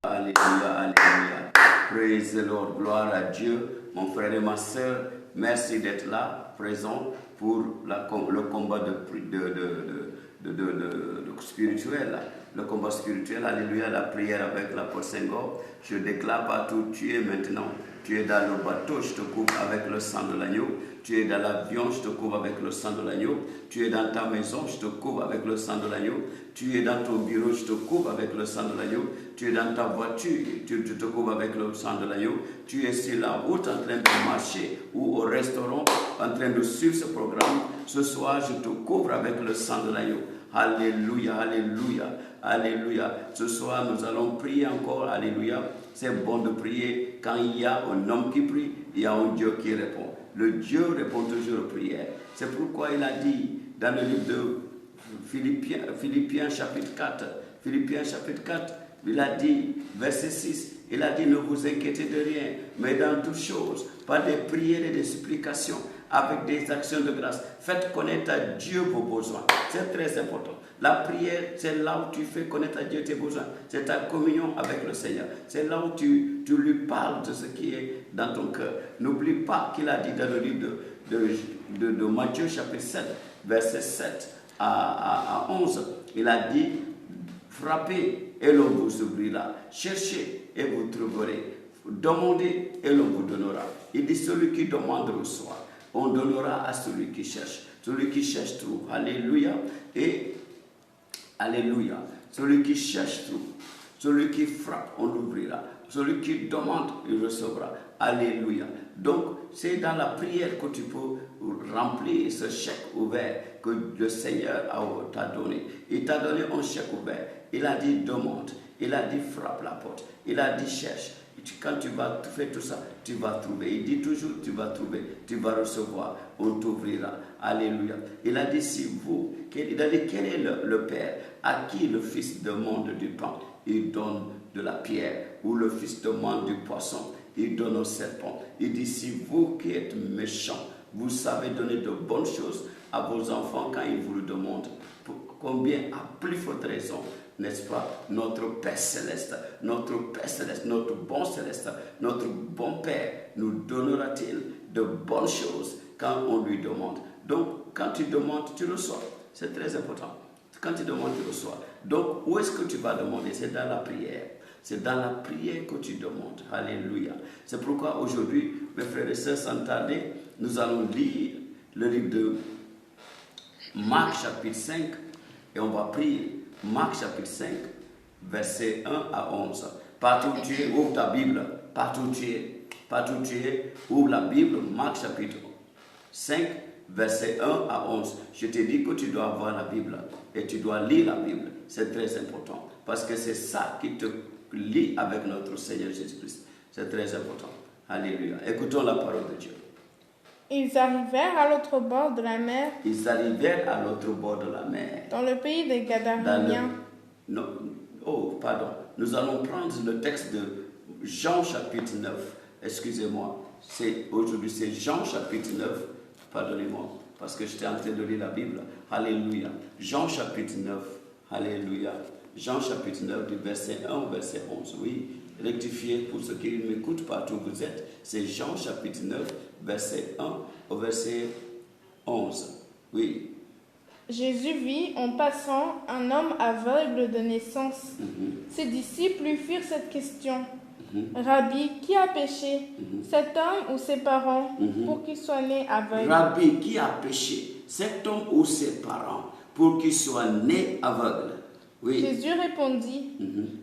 Alléluia, alléluia. Praise the Lord. Gloire à Dieu. Mon frère et ma soeur, merci d'être là, présent pour le combat spirituel. Le combat spirituel, alléluia, la prière avec l'apôtre Senghor. Je déclare partout, tu es maintenant. Tu es dans le bateau, je te couvre avec le sang de l'agneau. Tu es dans l'avion, je te couvre avec le sang de l'agneau. Tu es dans ta maison, je te couvre avec le sang de l'agneau. Tu es dans ton bureau, je te couvre avec le sang de l'agneau. Tu es dans ta voiture, tu te couvres avec le sang de l'agneau. Tu es sur la route en train de marcher ou au restaurant en train de suivre ce programme. Ce soir, je te couvre avec le sang de l'agneau. Alléluia, alléluia, alléluia. Ce soir, nous allons prier encore. Alléluia. C'est bon de prier. Quand il y a un homme qui prie, il y a un Dieu qui répond. Le Dieu répond toujours aux prières. C'est pourquoi il a dit dans le livre de Philippiens chapitre 4, il a dit, verset 6, il a dit, ne vous inquiétez de rien, mais dans toutes choses, par des prières et des supplications, avec des actions de grâce, faites connaître à Dieu vos besoins. C'est très important. La prière, c'est là où tu fais connaître à Dieu tes besoins. C'est ta communion avec le Seigneur. C'est là où tu lui parles de ce qui est dans ton cœur. N'oublie pas qu'il a dit dans le livre de Matthieu chapitre 7, verset 7 à 11, il a dit, frappez et l'on vous ouvrira, cherchez et vous trouverez, demandez et l'on vous donnera. Il dit, celui qui demande reçoit, on donnera à celui qui cherche. Celui qui cherche trouve. Alléluia. Et alléluia. Celui qui cherche trouve. Celui qui frappe, on l'ouvrira. Celui qui demande, il recevra. Alléluia. Donc, c'est dans la prière que tu peux remplir ce chèque ouvert que le Seigneur t'a donné. Il t'a donné un chèque ouvert. Il a dit demande. Il a dit frappe la porte. Il a dit cherche. Quand tu vas faire tout ça, tu vas trouver. Il dit toujours, tu vas trouver, tu vas recevoir, on t'ouvrira. Alléluia. Il a dit, il a dit, quel est le Père à qui le Fils demande du pain, il donne de la pierre, ou le Fils demande du poisson, il donne au serpent. Il dit, si vous qui êtes méchants, vous savez donner de bonnes choses à vos enfants quand ils vous le demandent, combien à plus forte raison, n'est-ce pas, notre Père Céleste, notre bon Céleste, notre bon Père, nous donnera-t-il de bonnes choses quand on lui demande. Donc, quand tu demandes, tu reçois. C'est très important. Quand tu demandes, tu reçois. Donc, où est-ce que tu vas demander? C'est dans la prière. C'est dans la prière que tu demandes. Alléluia. C'est pourquoi aujourd'hui, mes frères et sœurs, sans tarder, nous allons lire le livre de Marc chapitre 5 et on va prier. Marc chapitre 5, verset 1 à 11. Partout où tu es, ouvre ta Bible. Partout où tu es, ouvre la Bible. Marc chapitre 5, verset 1 à 11. Je te dis que tu dois avoir la Bible et tu dois lire la Bible. C'est très important parce que c'est ça qui te lie avec notre Seigneur Jésus-Christ. C'est très important. Alléluia. Écoutons la parole de Dieu. Ils arrivèrent à l'autre bord de la mer. Dans le pays des Gadaréniens. Nous allons prendre le texte de Jean chapitre 9. Excusez-moi. Aujourd'hui, c'est Jean chapitre 9. Pardonnez-moi, parce que j'étais en train de lire la Bible. Alléluia. Jean chapitre 9. Alléluia. Jean chapitre 9, du verset 1 au verset 11. Oui, rectifiez pour ceux qui m'écoutent partout où vous êtes. C'est Jean chapitre 9, verset 1 au verset 11. Oui. Jésus vit en passant un homme aveugle de naissance. Ses disciples lui firent cette question. Rabbi, qui a péché, cet homme ou ses parents, pour qu'il soit né aveugle? Rabbi, qui a péché, cet homme ou ses parents, pour qu'il soit né aveugle? Oui. Jésus répondit,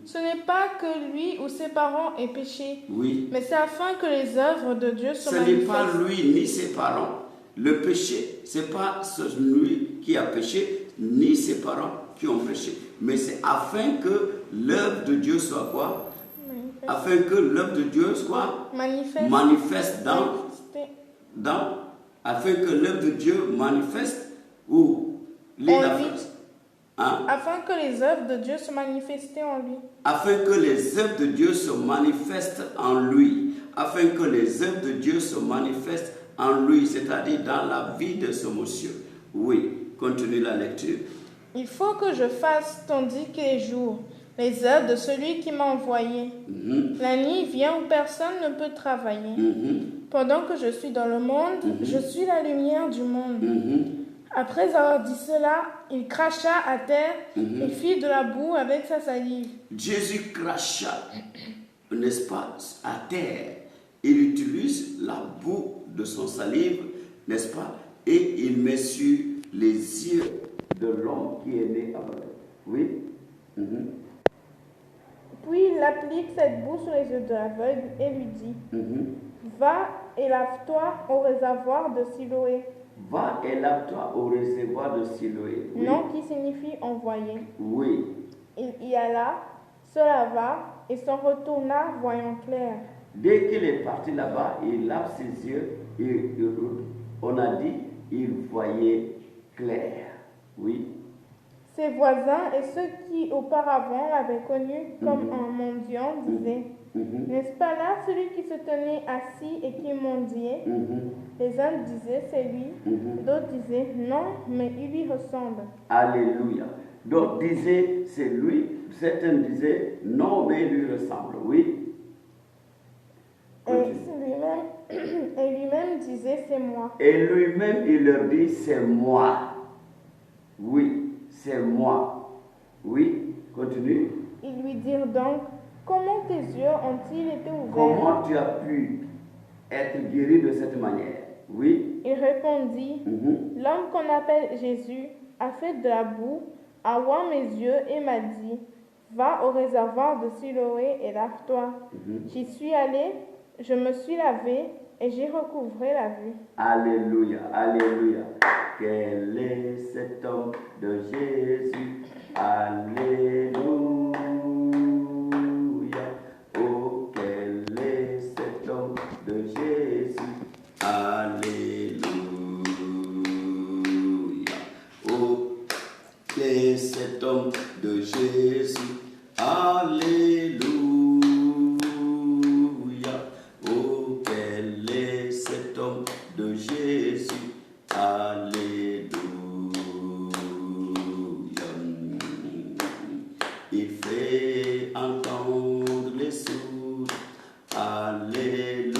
ce n'est pas que lui ou ses parents aient péché, mais c'est afin que les œuvres de Dieu soient manifestes. Ce n'est pas lui ni ses parents. Le péché, ce n'est pas celui qui a péché, ni ses parents qui ont péché. Mais c'est afin que l'œuvre de Dieu soit quoi? Afin que l'œuvre de Dieu soit manifeste afin que l'œuvre de Dieu manifeste où? Afin que les œuvres de Dieu se manifestent en lui. Afin que les œuvres de Dieu se manifestent en lui. Afin que les œuvres de Dieu se manifestent en lui, c'est-à-dire dans la vie de ce monsieur. Oui, continue la lecture. Il faut que je fasse tandis qu'il est jour, les œuvres de celui qui m'a envoyé. La nuit vient où personne ne peut travailler. Pendant que je suis dans le monde, je suis la lumière du monde. Après avoir dit cela, il cracha à terre et fit de la boue avec sa salive. Jésus cracha, n'est-ce pas, à terre. Il utilise la boue de son salive, n'est-ce pas, et il met sur les yeux de l'homme qui est né aveugle. Oui. Puis il applique cette boue sur les yeux de l'aveugle et lui dit, va et lave-toi au réservoir de Siloé. Va et lave-toi au réservoir de Siloé. Oui. Nom qui signifie envoyé. Oui. Il y alla, se lava et s'en retourna voyant clair. Dès qu'il est parti là-bas, il lave ses yeux et on a dit il voyait clair. Oui. Ses voisins et ceux qui auparavant l'avaient connu comme un mendiant disaient, n'est-ce pas là celui qui se tenait assis et qui mendiait? Les uns disaient, c'est lui. D'autres disaient, non, mais il lui ressemble. Alléluia. D'autres disaient, c'est lui. Certains disaient, non, mais il lui ressemble. Oui. Et lui-même disait, c'est moi. Et lui-même, il leur dit, c'est moi. Oui, c'est moi. Oui, continue. Ils lui dirent donc, comment tes yeux ont-ils été ouverts? Comment tu as pu être guéri de cette manière? Oui. Il répondit, l'homme qu'on appelle Jésus a fait de la boue, a oint mes yeux et m'a dit, va au réservoir de Siloé et lave-toi. J'y suis allé, je me suis lavé et j'ai recouvré la vue. Alléluia, alléluia. Quel est cet homme de Jésus? Alléluia. Oh, quel est cet homme de Jésus? Alléluia. Oh, quel est cet homme de Jésus? Alléluia. Oh, quel est cet homme de Jésus? Alléluia. Il fait entendre les sourds. Alléluia.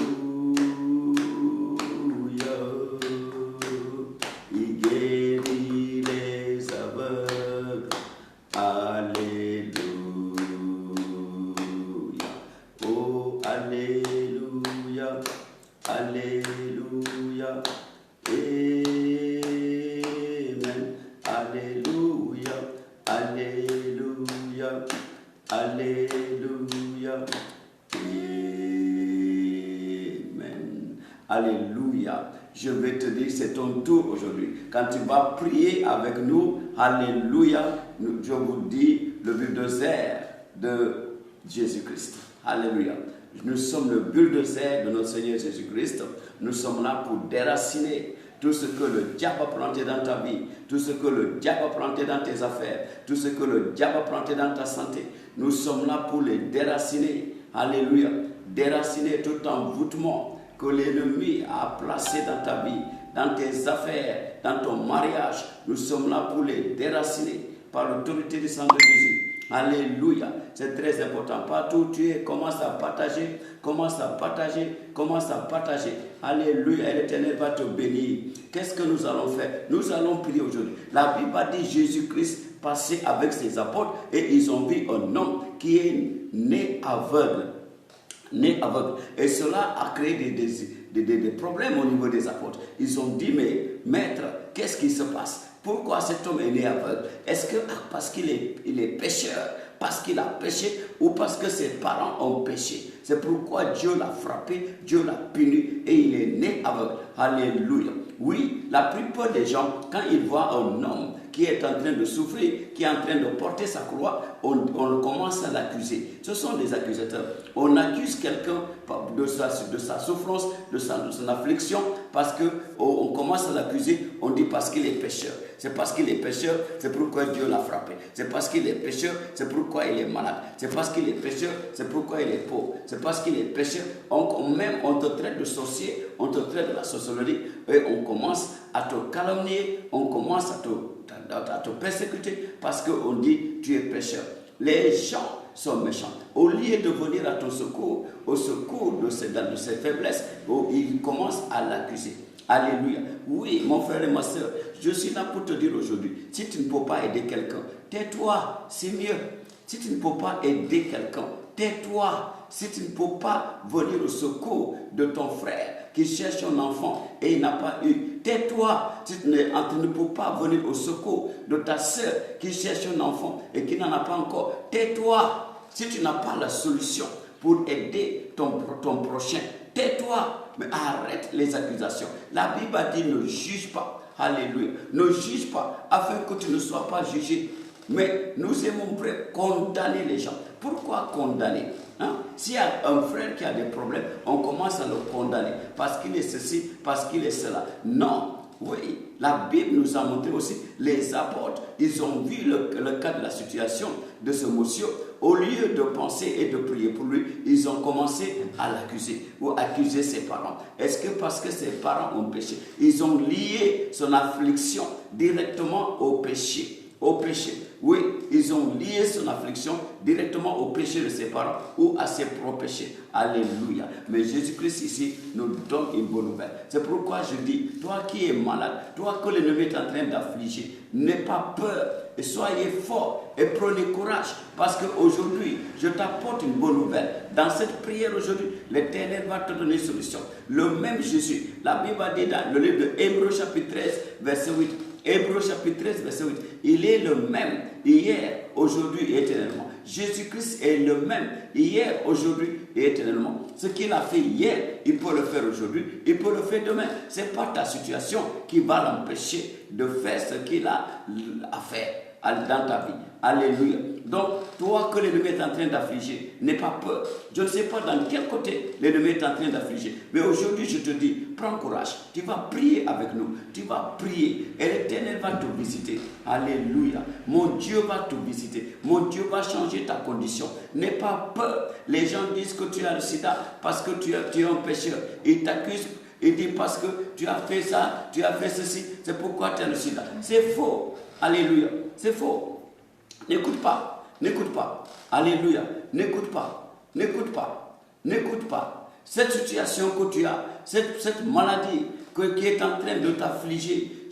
Il guérit les aveugles. Alléluia. Oh, alléluia. Alléluia. Amen. Alléluia. Alléluia. Alléluia. Amen. Alléluia. Je vais te dire, c'est ton tour aujourd'hui. Quand tu vas prier avec nous, alléluia, je vous dis le bulldozer de Jésus-Christ. Alléluia. Nous sommes le bulldozer de notre Seigneur Jésus-Christ. Nous sommes là pour déraciner tout ce que le diable a planté dans ta vie, tout ce que le diable a planté dans tes affaires, tout ce que le diable a planté dans ta santé. Nous sommes là pour les déraciner. Alléluia. Déraciner tout envoûtement que l'ennemi a placé dans ta vie, dans tes affaires, dans ton mariage. Nous sommes là pour les déraciner par l'autorité du sang de Jésus. Alléluia, c'est très important. Partout où tu es, commence à partager, commence à partager, commence à partager. Alléluia, et l'Éternel va te bénir. Qu'est-ce que nous allons faire? Nous allons prier aujourd'hui. La Bible a dit Jésus-Christ passait avec ses apôtres et ils ont vu un homme qui est né aveugle. Né aveugle. Et cela a créé des problèmes au niveau des apôtres. Ils ont dit, mais maître, qu'est-ce qui se passe? Pourquoi cet homme est né aveugle? Est-ce que parce qu'il est pécheur, parce qu'il a péché, ou parce que ses parents ont péché? C'est pourquoi Dieu l'a frappé, Dieu l'a puni et il est né aveugle. Alléluia. Oui, la plupart des gens, quand ils voient un homme qui est en train de souffrir, qui est en train de porter sa croix, on commence à l'accuser. Ce sont des accusateurs. On accuse quelqu'un de sa souffrance, de son affliction, parce qu'on commence à l'accuser, on dit parce qu'il est pécheur. C'est parce qu'il est pécheur, c'est pourquoi Dieu l'a frappé. C'est parce qu'il est pécheur, c'est pourquoi il est malade. C'est parce qu'il est pécheur, c'est pourquoi il est pauvre. C'est parce qu'il est pécheur. Même on te traite de sorcier, on te traite de la sorcellerie, et on commence à te calomnier, on commence à te persécuter parce qu'on dit tu es pécheur. Les gens sont méchants. Au lieu de venir à ton secours, au secours de ses faiblesses, ils commencent à l'accuser. Alléluia. Oui, mon frère et ma soeur, je suis là pour te dire aujourd'hui, si tu ne peux pas aider quelqu'un, tais-toi, c'est mieux. Si tu ne peux pas aider quelqu'un, tais-toi. Si tu ne peux pas venir au secours de ton frère qui cherche un enfant et il n'a pas eu, tais-toi. Si tu ne peux pas venir au secours de ta soeur qui cherche un enfant et qui n'en a pas encore, tais-toi. Si tu n'as pas la solution pour aider ton prochain, tais-toi. Mais arrête les accusations. La Bible a dit ne juge pas. Alléluia. Ne juge pas afin que tu ne sois pas jugé. Mais nous aimons condamner les gens. Pourquoi condamner? S'il y a un frère qui a des problèmes, on commence à le condamner parce qu'il est ceci, parce qu'il est cela. Non, oui, la Bible nous a montré aussi, les apôtres, ils ont vu le cas de la situation de ce monsieur. Au lieu de penser et de prier pour lui, ils ont commencé à l'accuser ou accuser ses parents. Est-ce que parce que ses parents ont péché, ils ont lié son affliction directement au péché? Au péché. Oui, ils ont lié son affliction directement au péché de ses parents ou à ses propres péchés. Alléluia. Mais Jésus-Christ ici nous donne une bonne nouvelle. C'est pourquoi je dis, toi qui es malade, toi que l'ennemi est en train d'affliger, n'aie pas peur et soyez fort et prenez courage. Parce qu'aujourd'hui, je t'apporte une bonne nouvelle. Dans cette prière aujourd'hui, l'Éternel va te donner une solution. Le même Jésus, la Bible dit dans le livre de Hébreux chapitre 13, verset 8, Hébreux chapitre 13, verset 8. Il est le même hier, aujourd'hui et éternellement. Jésus-Christ est le même hier, aujourd'hui et éternellement. Ce qu'il a fait hier, il peut le faire aujourd'hui, il peut le faire demain. Ce n'est pas ta situation qui va l'empêcher de faire ce qu'il a à faire dans ta vie. Alléluia. Donc, toi que l'ennemi est en train d'affliger, n'aie pas peur. Je ne sais pas dans quel côté l'ennemi est en train d'affliger. Mais aujourd'hui, je te dis, prends courage. Tu vas prier avec nous. Tu vas prier. Et l'Éternel va te visiter. Alléluia. Mon Dieu va te visiter. Mon Dieu va changer ta condition. N'aie pas peur. Les gens disent que tu as le sida parce que tu es un pécheur. Ils t'accusent. Ils disent parce que tu as fait ça, tu as fait ceci. C'est pourquoi tu as le sida. C'est faux. Alléluia. C'est faux. N'écoute pas, n'écoute pas. Alléluia. N'écoute pas, n'écoute pas, n'écoute pas. Cette situation que tu as, cette maladie qui est en train de t'affliger,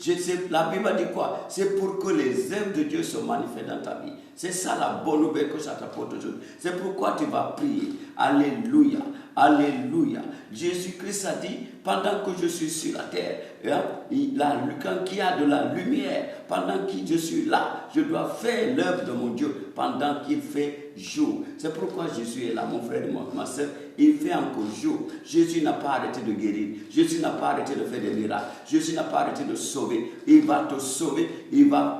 la Bible dit quoi? C'est pour que les œuvres de Dieu se manifestent dans ta vie. C'est ça la bonne nouvelle que ça t'apporte aujourd'hui. C'est pourquoi tu vas prier. Alléluia. Alléluia. Jésus-Christ a dit, pendant que je suis sur la terre, quand il y a de la lumière, pendant que je suis là, je dois faire l'œuvre de mon Dieu pendant qu'il fait jour. C'est pourquoi Jésus est là, mon frère et ma soeur. Il fait encore jour. Jésus n'a pas arrêté de guérir. Jésus n'a pas arrêté de faire des miracles. Jésus n'a pas arrêté de sauver. Il va te sauver. Il va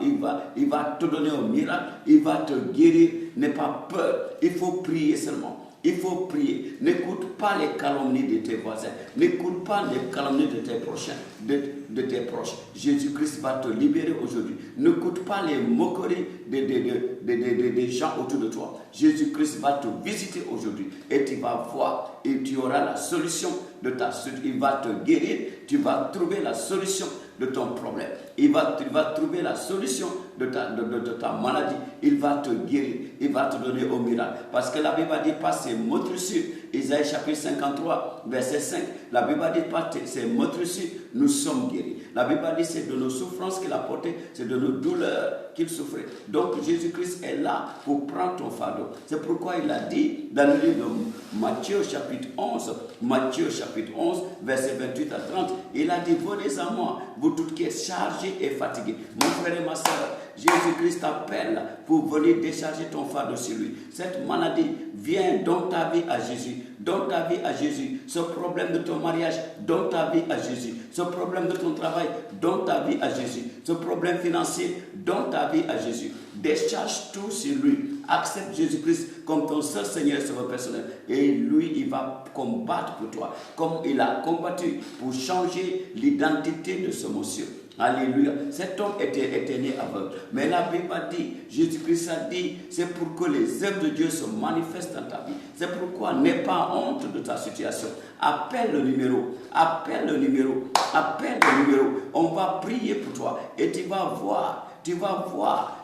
te donner un miracle. Il va te guérir. N'aie pas peur. Il faut prier seulement. Il faut prier. N'écoute pas les calomnies de tes voisins. N'écoute pas les calomnies de tes prochains, de tes proches. Jésus-Christ va te libérer aujourd'hui. N'écoute pas les moqueries des gens autour de toi. Jésus-Christ va te visiter aujourd'hui et tu vas voir et tu auras la solution de ta suite. Il va te guérir. Tu vas trouver la solution de ton problème. Il va trouver la solution de ta maladie. Il va te guérir. Il va te donner au miracle. Parce que la Bible dit pas ces motricures. Isaïe chapitre 53, verset 5. La Bible dit pas ces motricures, nous sommes guéris. La Bible dit c'est de nos souffrances qu'il a portées, c'est de nos douleurs qu'il souffrait. Donc Jésus-Christ est là pour prendre ton fardeau. C'est pourquoi il a dit dans le livre de Matthieu chapitre 11, verset 28 à 30, il a dit, venez à moi, vous tous qui êtes chargés et fatigués. Mon frère et ma soeur, Jésus-Christ t'appelle pour venir décharger ton fardeau sur lui. Cette maladie vient dans ta vie à Jésus. Donne ta vie à Jésus. Ce problème de ton mariage, donne ta vie à Jésus. Ce problème de ton travail, donne ta vie à Jésus. Ce problème financier, donne ta vie à Jésus. Décharge tout sur lui. Accepte Jésus-Christ comme ton seul Seigneur et Sauveur personnel. Et lui, il va combattre pour toi. Comme il a combattu pour changer l'identité de ce monsieur. Alléluia. Cet homme était né aveugle. Mais la Bible dit, Jésus-Christ a dit, c'est pour que les œuvres de Dieu se manifestent dans ta vie. C'est pourquoi n'aie pas honte de ta situation. Appelle le numéro. On va prier pour toi. Et tu vas voir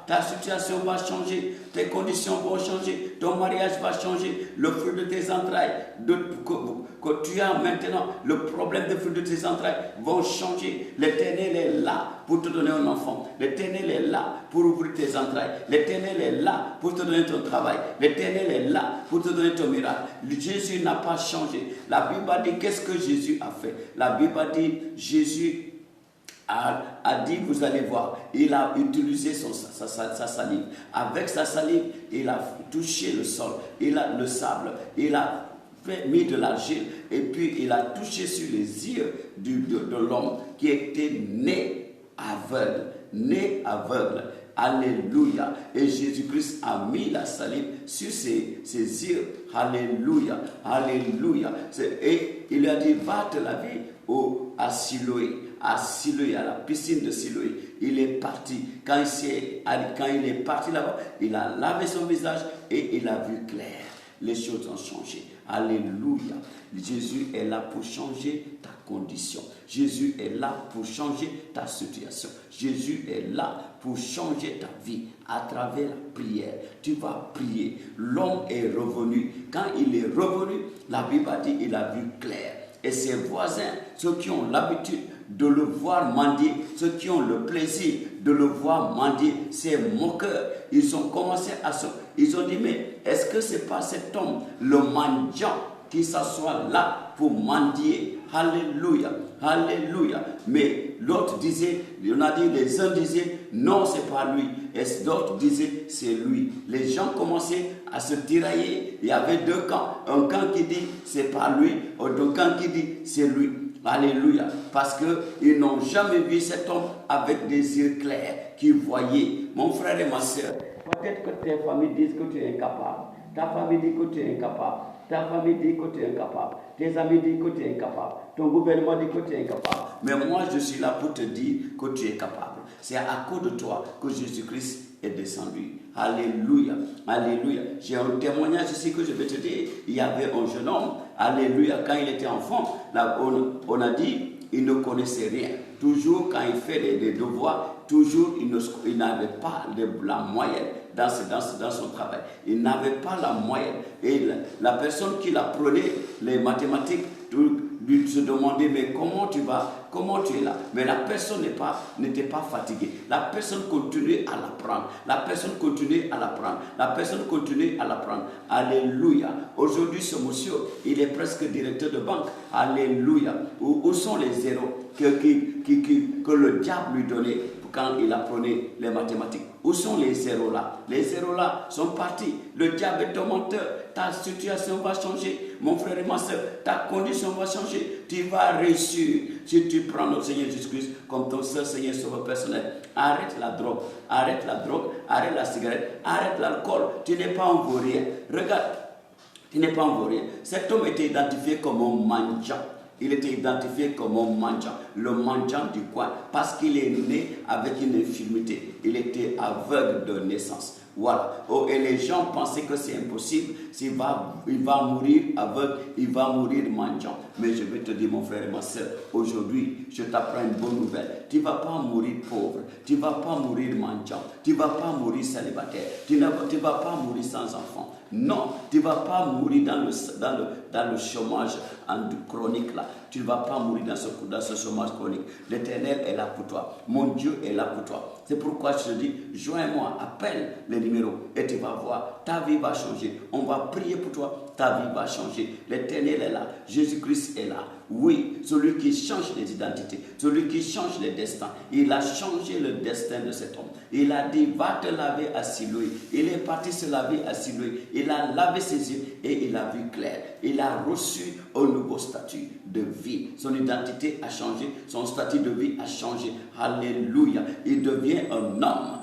ta situation va changer, tes conditions vont changer, ton mariage va changer, le fruit de tes entrailles, que tu as maintenant, le problème de fruit de tes entrailles vont changer. L'Éternel est là pour te donner un enfant. L'Éternel est là pour ouvrir tes entrailles. L'Éternel est là pour te donner ton travail. L'Éternel est là pour te donner ton miracle. Jésus n'a pas changé. La Bible a dit, qu'est-ce que Jésus a fait? La Bible a dit, Jésus a dit, vous allez voir, il a utilisé sa salive. Avec sa salive, il a touché le sol, il a le sable, il a mis de l'argile et puis il a touché sur les yeux de l'homme qui était né aveugle. Alléluia. Et Jésus-Christ a mis la salive sur ses yeux. Alléluia. Alléluia. Et il a dit, va te laver à Siloé. À Siloé, à la piscine de Siloé. Il est parti. Quand il est parti là-bas, il a lavé son visage et il a vu clair. Les choses ont changé. Alléluia. Jésus est là pour changer ta condition. Jésus est là pour changer ta situation. Jésus est là pour changer ta vie à travers la prière. Tu vas prier. L'homme est revenu. Quand il est revenu, la Bible a dit qu'il a vu clair. Et ses voisins, ceux qui ont l'habitude de le voir mendier, ceux qui ont le plaisir de le voir mendier, ses moqueurs, ils ont commencé ils ont dit, mais est-ce que ce n'est pas cet homme, le mendiant, qui s'assoit là pour mendier? Alléluia, alléluia. Mais l'autre disait, on a dit, les uns disaient, non, ce n'est pas lui. Et d'autres disaient, c'est lui. Les gens commençaient à se tirailler. Il y avait deux camps. Un camp qui dit, c'est pas lui. Un camp qui dit, c'est lui. Alléluia. Parce qu'ils n'ont jamais vu cet homme avec des yeux clairs qui voyaient. Mon frère et ma soeur, peut-être que tes familles disent que tu es incapable. Ta famille dit que tu es incapable. Ta famille dit que tu es incapable. Tes amis disent que tu es incapable. Ton gouvernement dit que tu es incapable. Mais moi, je suis là pour te dire que tu es capable. C'est à cause de toi que Jésus-Christ est descendu. Alléluia. Alléluia. J'ai un témoignage ici que je vais te dire. Il y avait un jeune homme. Alléluia. Quand il était enfant, là, on a dit, il ne connaissait rien. Toujours, quand il fait des devoirs, toujours, il n'avait pas la moyenne dans son travail. Il n'avait pas la moyenne. Et la personne qui l'apprenait, les mathématiques, lui se demandait, mais comment tu vas, comment tu es là? Mais la personne n'était pas fatiguée. La personne continuait à l'apprendre. La personne continuait à l'apprendre. La personne continuait à l'apprendre. Alléluia. Aujourd'hui, ce monsieur, il est presque directeur de banque. Alléluia. Où sont les zéros que le diable lui donnait quand il apprenait les mathématiques? Où sont les zéros là? Les zéros là sont partis. Le diable est ton menteur. Ta situation va changer. Mon frère et ma soeur, ta condition va changer. Tu vas réussir si tu prends notre Seigneur Jésus-Christ comme ton seul Seigneur sauveur personnel. Arrête la drogue. Arrête la drogue. Arrête la cigarette. Arrête l'alcool. Tu n'es pas un vaurien. Regarde. Tu n'es pas un vaurien. Cet homme était identifié comme un mendiant. Il était identifié comme un mendiant, le mendiant du coin, parce qu'il est né avec une infirmité. Il était aveugle de naissance. Voilà. Oh, et les gens pensaient que c'est impossible. Il va mourir aveugle, il va mourir mendiant. Mais je vais te dire, mon frère et ma soeur, aujourd'hui, je t'apprends une bonne nouvelle. Tu ne vas pas mourir pauvre. Tu ne vas pas mourir mendiant. Tu ne vas pas mourir célibataire. Tu ne vas pas mourir sans enfant. Non, tu ne vas pas mourir dans le chômage chronique là. Tu ne vas pas mourir dans ce chômage chronique. L'Éternel est là pour toi. Mon Dieu est là pour toi. C'est pourquoi je te dis, joins-moi, appelle les numéros et tu vas voir, ta vie va changer. On va prier pour toi, ta vie va changer. L'Éternel est là, Jésus-Christ est là. Oui, celui qui change les identités, celui qui change les destins. Il a changé le destin de cet homme. Il a dit, va te laver à Siloé. Il est parti se laver à Siloé. Il a lavé ses yeux et il a vu clair. Il a reçu un nouveau statut de vie. Son identité a changé, son statut de vie a changé. Alléluia. Il devient un homme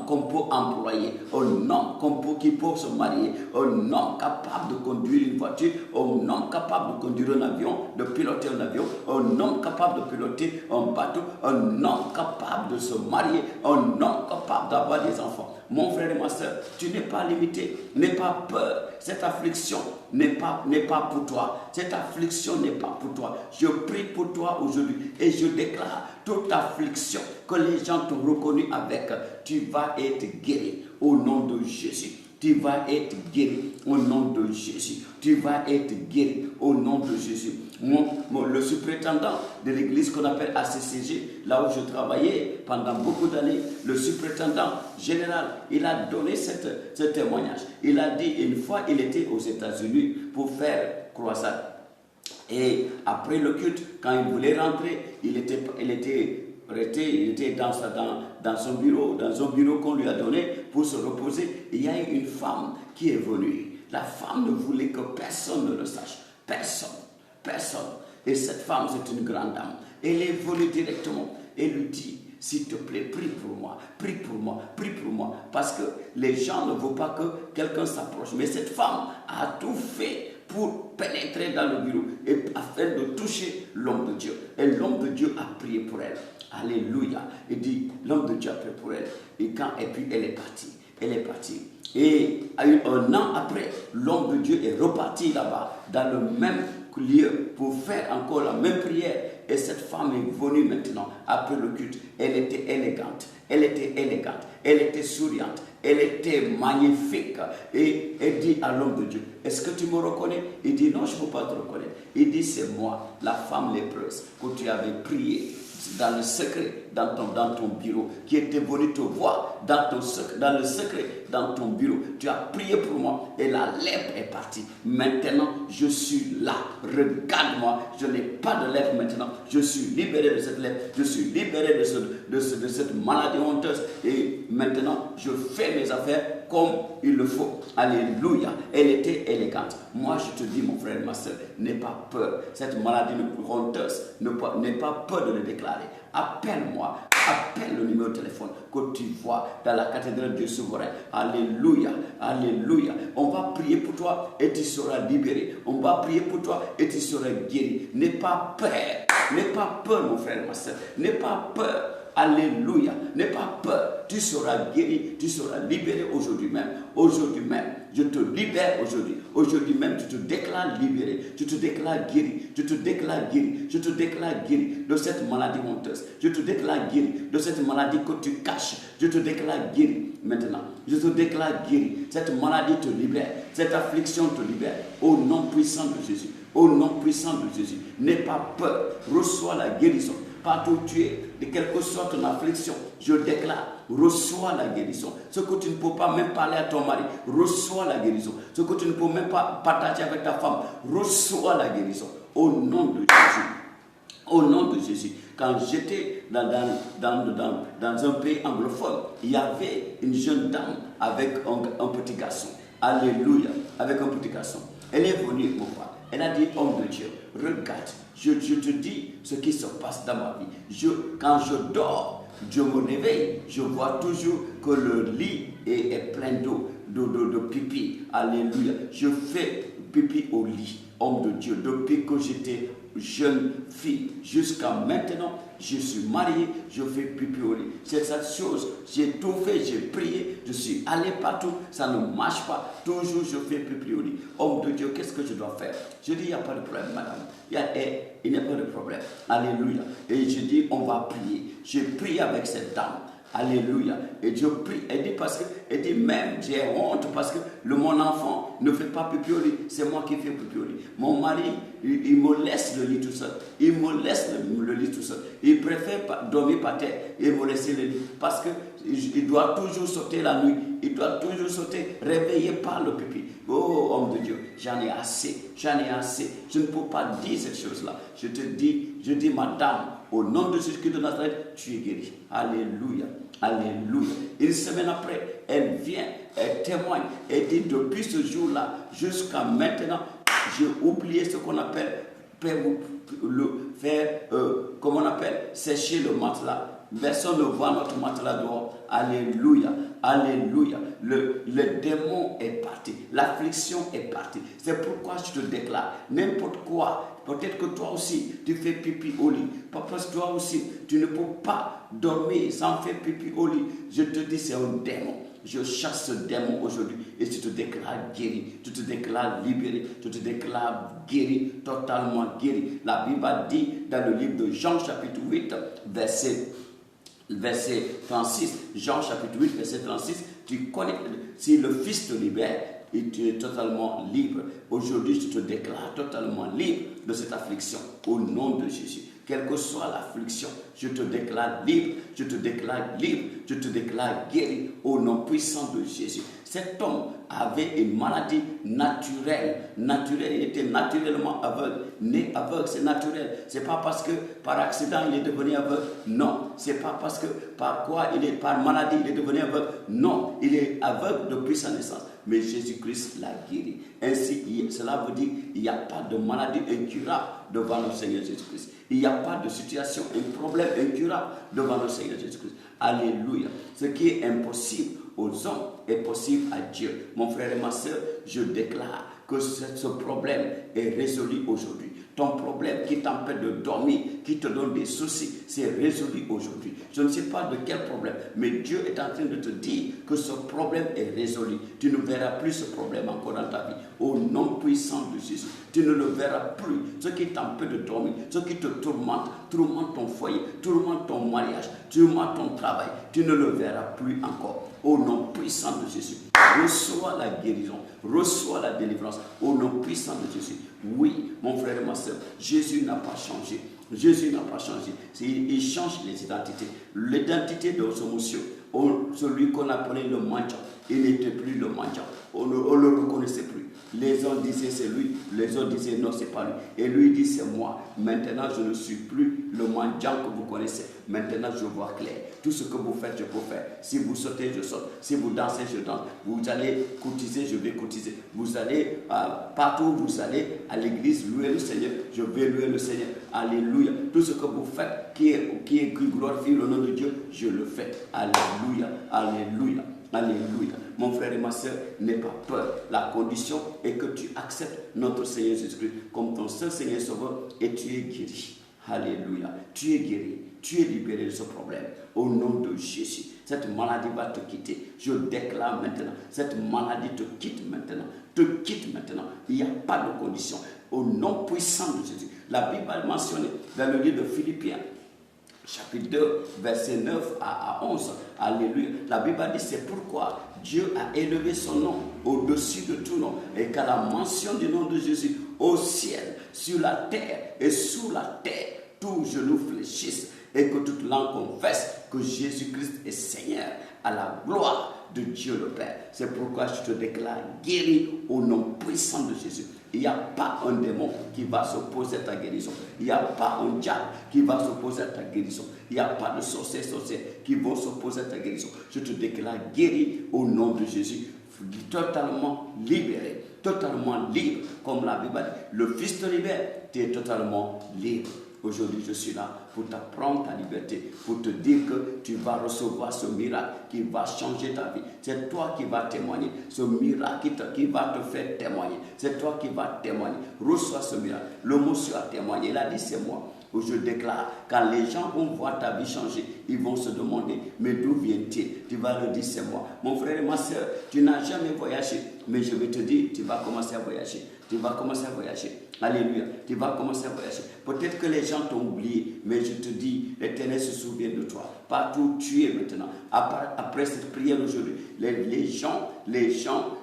qu'on peut employer, un homme qui peut se marier, un homme capable de conduire une voiture, un homme capable de conduire un avion, de piloter un avion, un homme capable de piloter un bateau, un homme capable de se marier, un homme capable d'avoir des enfants. Mon frère et ma soeur, tu n'es pas limité, n'aie pas peur. Cette affliction n'est pas pour toi. Cette affliction n'est pas pour toi. Je prie pour toi aujourd'hui et je déclare toute affliction que les gens t'ont reconnu avec, tu vas être guéri au nom de Jésus. Tu vas être guéri au nom de Jésus. Tu vas être guéri au nom de Jésus. Le superintendant de l'église qu'on appelle ACCG, là où je travaillais pendant beaucoup d'années, le superintendant général, il a donné ce témoignage. Il a dit une fois, il était aux États-Unis pour faire croisade. Et après le culte, quand il voulait rentrer, il était dans son bureau, dans un bureau qu'on lui a donné pour se reposer. Et il y a eu une femme qui est venue. La femme ne voulait que personne ne le sache. Personne. Et cette femme, c'est une grande dame. Elle est venue directement et lui dit, s'il te plaît, prie pour moi. Parce que les gens ne veulent pas que quelqu'un s'approche. Mais cette femme a tout fait pour pénétrer dans le bureau et afin de toucher l'homme de Dieu. Et l'homme de Dieu a prié pour elle. Alléluia. Il dit, l'homme de Dieu a prié pour elle. Et puis elle est partie. Et un an après, l'homme de Dieu est reparti là-bas, dans le même lieu, pour faire encore la même prière. Et cette femme est venue maintenant, après le culte. Elle était élégante, elle était souriante, elle était magnifique. Et elle dit à l'homme de Dieu, est-ce que tu me reconnais? Il dit, non, je ne peux pas te reconnaître. Il dit, c'est moi, la femme lépreuse, que tu avais prié dans le secret, dans ton bureau, qui était venu te voir dans le secret, dans ton bureau. Tu as prié pour moi et la lèpre est partie. Maintenant, je suis là. Regarde-moi, je n'ai pas de lèpre maintenant. Je suis libéré de cette lèpre. Je suis libéré de cette maladie honteuse. Et maintenant, je fais mes affaires comme il le faut. Alléluia. Elle était élégante. Moi, je te dis, mon frère, ma soeur, n'aie pas peur. Cette maladie honteuse, n'aie pas peur de le déclarer. Appelle-moi, appelle le numéro de téléphone que tu vois dans la cathédrale Dieu souverain. Alléluia, alléluia. On va prier pour toi et tu seras libéré. On va prier pour toi et tu seras guéri. N'aie pas peur, mon frère, ma soeur. N'aie pas peur. Alléluia. N'aie pas peur. Tu seras guéri, tu seras libéré aujourd'hui même. Aujourd'hui même, je te libère aujourd'hui. Aujourd'hui même, tu te déclares libéré. Tu te déclares guéri. Je te déclare guéri. Je te déclare guéri de cette maladie honteuse. Je te déclare guéri de cette maladie que tu caches. Je te déclare guéri maintenant. Je te déclare guéri. Cette maladie te libère. Cette affliction te libère. Au nom puissant de Jésus. Au nom puissant de Jésus. N'aie pas peur. Reçois la guérison. Partout où tu es, de quelle que soit ton affliction, je déclare, reçois la guérison. Ce que tu ne peux pas même parler à ton mari, reçois la guérison. Ce que tu ne peux même pas partager avec ta femme, reçois la guérison. Au nom de Jésus. Au nom de Jésus. Quand j'étais dans un pays anglophone, il y avait une jeune dame avec un petit garçon. Alléluia. Avec un petit garçon. Elle est venue pour moi. Elle a dit, homme de Dieu, regarde, je te dis ce qui se passe dans ma vie. Quand je dors, je me réveille, je vois toujours que le lit est plein d'eau, de pipi. Alléluia. Je fais pipi au lit, homme de Dieu, depuis que j'étais jeune fille jusqu'à maintenant. Je suis marié, je fais pipi au lit. C'est cette chose, j'ai tout fait, j'ai prié, je suis allé partout, ça ne marche pas. Toujours je fais pipi au lit. Homme de Dieu, qu'est-ce que je dois faire? Je dis, il n'y a pas de problème, madame. Il n'y a pas de problème. Alléluia. Et je dis, on va prier. J'ai prié avec cette dame. Alléluia. Et je prie. Elle dit même, j'ai honte parce que mon enfant ne fait pas pipi au lit. C'est moi qui fais pipi au lit. Mon mari, il me laisse le lit tout seul. Il me laisse le lit tout seul. Il préfère dormir par terre et me laisser le lit. Parce qu'il doit toujours sauter la nuit. Il doit toujours sauter, réveillé par le pipi. Oh, homme de Dieu, j'en ai assez. Je ne peux pas dire cette chose-là. Je dis, madame, au nom de Jésus-Christ de Nazareth, tu es guéri. Alléluia. Alléluia. Une semaine après, elle vient, elle témoigne. Elle dit, depuis ce jour-là, jusqu'à maintenant, j'ai oublié ce qu'on appelle comment on appelle, sécher le matelas. Personne ne voit notre matelas dehors. Alléluia. Alléluia. Le démon est parti. L'affliction est partie. C'est pourquoi je te déclare, n'importe quoi. Peut-être que toi aussi, tu fais pipi au lit. Parce que toi aussi, tu ne peux pas dormir sans faire pipi au lit. Je te dis, c'est un démon. Je chasse ce démon aujourd'hui et tu te déclares guéri, tu te déclares libéré, tu te déclares guéri, totalement guéri. La Bible dit dans le livre de Jean chapitre 8, verset 36, Jean chapitre 8, verset 36, tu connais, si le Fils te libère, et tu es totalement libre. Aujourd'hui, je te déclare totalement libre de cette affliction au nom de Jésus. Quelle que soit l'affliction, je te déclare libre, je te déclare libre, je te déclare guéri au nom puissant de Jésus. Cet homme avait une maladie naturelle, il était naturellement aveugle, né aveugle, c'est naturel. C'est pas parce que par accident il est devenu aveugle, non. C'est pas parce que par maladie il est devenu aveugle, non. Il est aveugle depuis sa naissance. Mais Jésus-Christ l'a guéri. Ainsi, cela veut dire qu'il n'y a pas de maladie incurable devant le Seigneur Jésus-Christ. Il n'y a pas de situation, un problème incurable devant le Seigneur Jésus-Christ. Alléluia. Ce qui est impossible aux hommes est possible à Dieu. Mon frère et ma soeur, je déclare que ce problème est résolu aujourd'hui. Ton problème qui t'empêche de dormir, qui te donne des soucis, c'est résolu aujourd'hui. Je ne sais pas de quel problème, mais Dieu est en train de te dire que ce problème est résolu. Tu ne verras plus ce problème encore dans ta vie. Au nom puissant de Jésus, tu ne le verras plus. Ce qui t'empêche de dormir, ce qui te tourmente ton foyer, tourmente ton mariage, tourmente ton travail, tu ne le verras plus encore. Au nom puissant de Jésus, reçois la guérison, reçois la délivrance. Au nom puissant de Jésus. Oui, mon frère et ma soeur, Jésus n'a pas changé. Jésus n'a pas changé. Il change les identités. L'identité de ce monsieur, celui qu'on appelait le mendiant, il n'était plus le mendiant. On ne le reconnaissait plus. Les uns disaient c'est lui, les autres disaient non, c'est pas lui. Et lui dit c'est moi. Maintenant, je ne suis plus le mendiant que vous connaissez. Maintenant, je vois clair. Tout ce que vous faites, je peux faire. Si vous sautez, je saute. Si vous dansez, je danse. Vous allez cotiser, je vais cotiser. Vous allez partout où vous allez à l'église louer le Seigneur, je vais louer le Seigneur. Alléluia. Tout ce que vous faites qui glorifie le nom de Dieu, je le fais. Alléluia. Alléluia. Alléluia. Mon frère et ma soeur, n'aie pas peur. La condition est que tu acceptes notre Seigneur Jésus-Christ comme ton seul Seigneur Sauveur et tu es guéri. Alléluia. Tu es guéri. Tu es libéré de ce problème. Au nom de Jésus. Cette maladie va te quitter. Je déclare maintenant. Cette maladie te quitte maintenant. Te quitte maintenant. Il n'y a pas de condition. Au nom puissant de Jésus. La Bible a mentionné dans le livre de Philippiens, chapitre 2, verset 9 à 11. Alléluia. La Bible dit c'est pourquoi Dieu a élevé son nom au-dessus de tout nom et qu'à la mention du nom de Jésus au ciel, sur la terre et sous la terre, tous genoux fléchissent et que toute langue confesse que Jésus-Christ est Seigneur à la gloire de Dieu le Père. C'est pourquoi je te déclare guéri au nom puissant de Jésus. Il n'y a pas un démon qui va s'opposer à ta guérison. Il n'y a pas un diable qui va s'opposer à ta guérison. Il n'y a pas de sorciers qui vont s'opposer à ta guérison. Je te déclare guéri au nom de Jésus. Totalement libéré, totalement libre. Comme la Bible dit, le Fils te libère, tu es totalement libre. Aujourd'hui, je suis là pour t'apprendre ta liberté, pour te dire que tu vas recevoir ce miracle qui va changer ta vie. C'est toi qui vas témoigner. Ce miracle qui va te faire témoigner. C'est toi qui vas témoigner. Reçois ce miracle. Le monsieur a témoigné. Il a dit, c'est moi. Je déclare, quand les gens vont voir ta vie changer, ils vont se demander, mais d'où vient-il? Tu vas le dire, c'est moi. Mon frère et ma soeur, tu n'as jamais voyagé, mais je vais te dire, tu vas commencer à voyager. Tu vas commencer à voyager. Alléluia. Tu vas commencer à voyager. Peut-être que les gens t'ont oublié, mais je te dis, l'Éternel se souvient de toi. Partout où tu es maintenant. Après cette prière aujourd'hui, les gens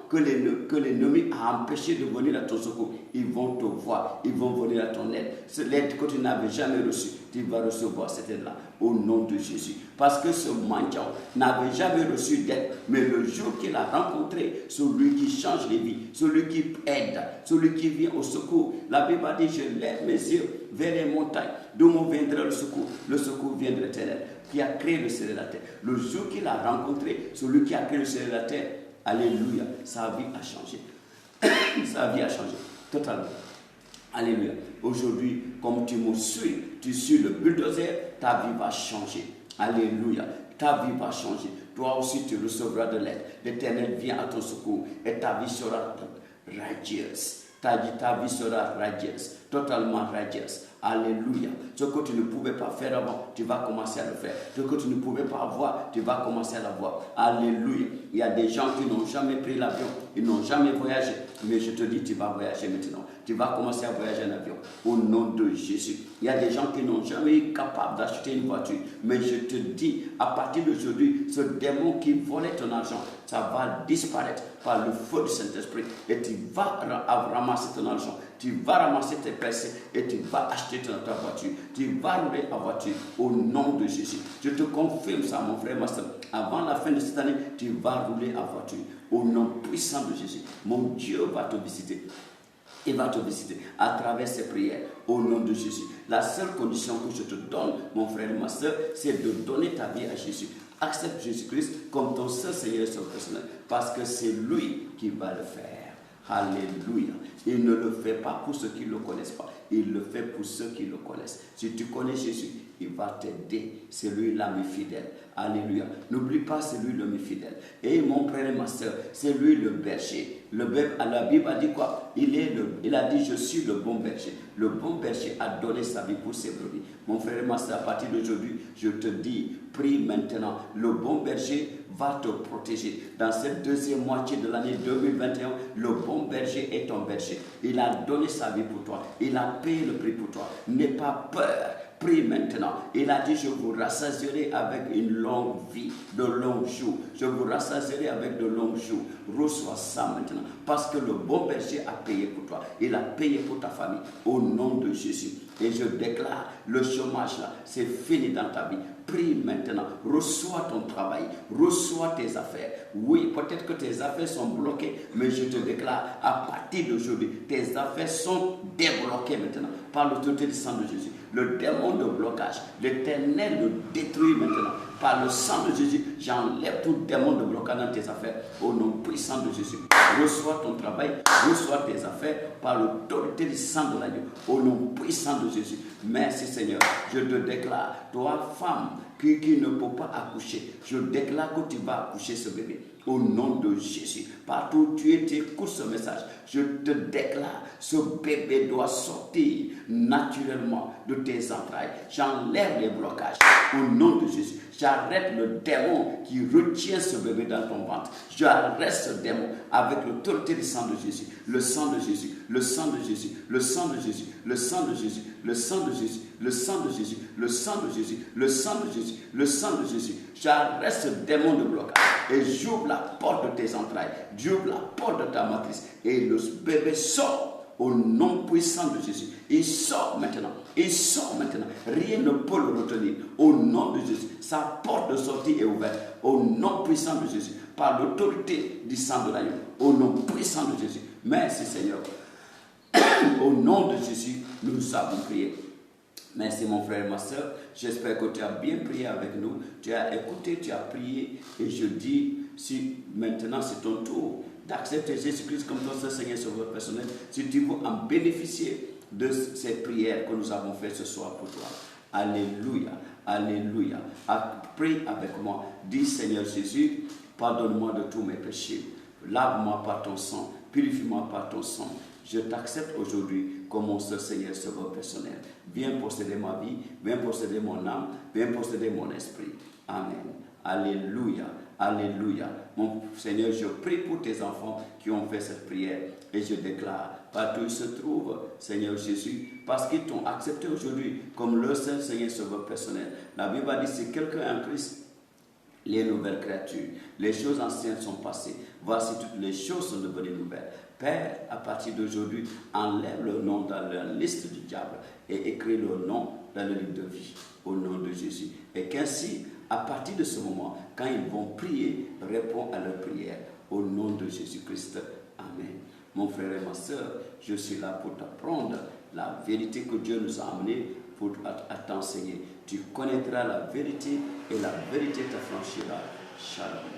que l'ennemi a empêché de venir à ton secours, ils vont te voir, ils vont venir à ton aide. C'est l'aide que tu n'avais jamais reçue, tu vas recevoir cette aide-là au nom de Jésus. Parce que ce mendiant n'avait jamais reçu d'aide, mais le jour qu'il a rencontré celui qui change les vies, celui qui aide, celui qui vient au secours, la Bible dit, je lève mes yeux vers les montagnes, d'où me viendra le secours vient de l'Éternel, qui a créé le ciel et la terre. Le jour qu'il a rencontré celui qui a créé le ciel et la terre, alléluia, sa vie a changé. Sa vie a changé, totalement. Alléluia. Aujourd'hui, comme tu me suis, tu suis le bulldozer, ta vie va changer. Alléluia. Ta vie va changer. Toi aussi, tu recevras de l'aide. L'Éternel vient à ton secours et ta vie sera radieuse. Ta vie sera radieuse, totalement radieuse. Alléluia. Ce que tu ne pouvais pas faire avant, tu vas commencer à le faire. Ce que tu ne pouvais pas avoir, tu vas commencer à l'avoir. Alléluia. Il y a des gens qui n'ont jamais pris l'avion, ils n'ont jamais voyagé. Mais je te dis, tu vas voyager maintenant. Tu vas commencer à voyager en avion. Au nom de Jésus. Il y a des gens qui n'ont jamais été capables d'acheter une voiture. Mais je te dis, à partir d'aujourd'hui, ce démon qui volait ton argent, ça va disparaître par le feu du Saint-Esprit. Et tu vas ramasser ton argent. Tu vas ramasser tes PC et tu vas acheter ta voiture. Tu vas rouler en voiture au nom de Jésus. Je te confirme ça, mon frère, ma soeur. Avant la fin de cette année, tu vas rouler en voiture au nom puissant de Jésus. Mon Dieu va te visiter. Il va te visiter à travers ses prières au nom de Jésus. La seule condition que je te donne, mon frère et ma soeur, c'est de donner ta vie à Jésus. Accepte Jésus-Christ comme ton seul Seigneur et Sauveur personnel parce que c'est lui qui va le faire. Alléluia. Il ne le fait pas pour ceux qui ne le connaissent pas. Il le fait pour ceux qui le connaissent. Si tu connais Jésus, il va t'aider. C'est lui l'ami fidèle. Alléluia. N'oublie pas, c'est lui l'ami fidèle. Et mon frère et ma soeur, c'est lui le berger. La Bible a dit quoi? Il a dit, je suis le bon berger. Le bon berger a donné sa vie pour ses brebis. Mon frère et ma soeur, à partir d'aujourd'hui, je te dis, prie maintenant. Le bon berger va te protéger. Dans cette deuxième moitié de l'année 2021, le bon berger est ton berger. Il a donné sa vie pour toi. Il a payé le prix pour toi. N'aie pas peur. Prie maintenant. Il a dit, je vous rassasierai avec une longue vie, de longs jours. Je vous rassasierai avec de longs jours. Reçois ça maintenant. Parce que le bon berger a payé pour toi. Il a payé pour ta famille. Au nom de Jésus. Et je déclare, le chômage là, c'est fini dans ta vie. Prie maintenant. Reçois ton travail. Reçois tes affaires. Oui, peut-être que tes affaires sont bloquées, mais je te déclare, à partir d'aujourd'hui, tes affaires sont débloquées maintenant par l'autorité du sang de Jésus. Le démon de blocage, l'Éternel le détruit maintenant. Par le sang de Jésus, j'enlève tout démon de blocage dans tes affaires au nom puissant de Jésus. Reçois ton travail, reçois tes affaires par l'autorité du sang de l'agneau au nom puissant de Jésus. Merci Seigneur. Je te déclare, toi femme qui ne peut pas accoucher, je déclare que tu vas accoucher ce bébé. Au nom de Jésus, partout où tu es, tu écoutes ce message. Je te déclare, ce bébé doit sortir naturellement de tes entrailles. J'enlève les blocages. Au nom de Jésus, j'arrête le démon qui retient ce bébé dans ton ventre. J'arrête ce démon avec l'autorité du sang de Jésus. Le sang de Jésus, le sang de Jésus, le sang de Jésus, le sang de Jésus, le sang de Jésus, le sang de Jésus, le sang de Jésus, le sang de Jésus, le sang de Jésus. J'arrête ce démon de blocage et j'ouvre la porte de tes entrailles, j'ouvre la porte de ta matrice et le bébé sort au nom puissant de Jésus. Il sort maintenant, il sort maintenant. Rien ne peut le retenir. Au nom de Jésus, sa porte de sortie est ouverte. Au nom puissant de Jésus, par l'autorité du sang de l'agneau. Au nom puissant de Jésus. Merci Seigneur. Au nom de Jésus, nous avons prié. Merci mon frère et ma soeur. J'espère que tu as bien prié avec nous. Tu as écouté, tu as prié. Et je dis, si maintenant c'est ton tour d'accepter Jésus-Christ comme ton seul Seigneur Sauveur personnel, si tu veux en bénéficier de ces prières que nous avons faites ce soir pour toi. Alléluia, alléluia. Prie avec moi. Dis Seigneur Jésus, pardonne-moi de tous mes péchés. Lave-moi par ton sang. Purifie-moi par ton sang. Je t'accepte aujourd'hui comme mon seul Seigneur Sauveur personnel. Viens posséder ma vie, viens posséder mon âme, viens posséder mon esprit. Amen. Alléluia, alléluia. Mon Seigneur, je prie pour tes enfants qui ont fait cette prière et je déclare, partout où ils se trouvent, Seigneur Jésus, parce qu'ils t'ont accepté aujourd'hui comme leur seul Seigneur Sauveur personnel. La Bible dit, si quelqu'un est en Christ, les nouvelles créatures, les choses anciennes sont passées. Voici toutes les choses sont devenues nouvelles. Père, à partir d'aujourd'hui, enlève le nom dans la liste du diable et écris le nom dans le livre de vie, au nom de Jésus. Et qu'ainsi, à partir de ce moment, quand ils vont prier, réponds à leur prière, au nom de Jésus-Christ. Amen. Mon frère et ma soeur, je suis là pour t'apprendre la vérité que Dieu nous a amenée pour t'enseigner. Tu connaîtras la vérité et la vérité t'affranchira. Shalom.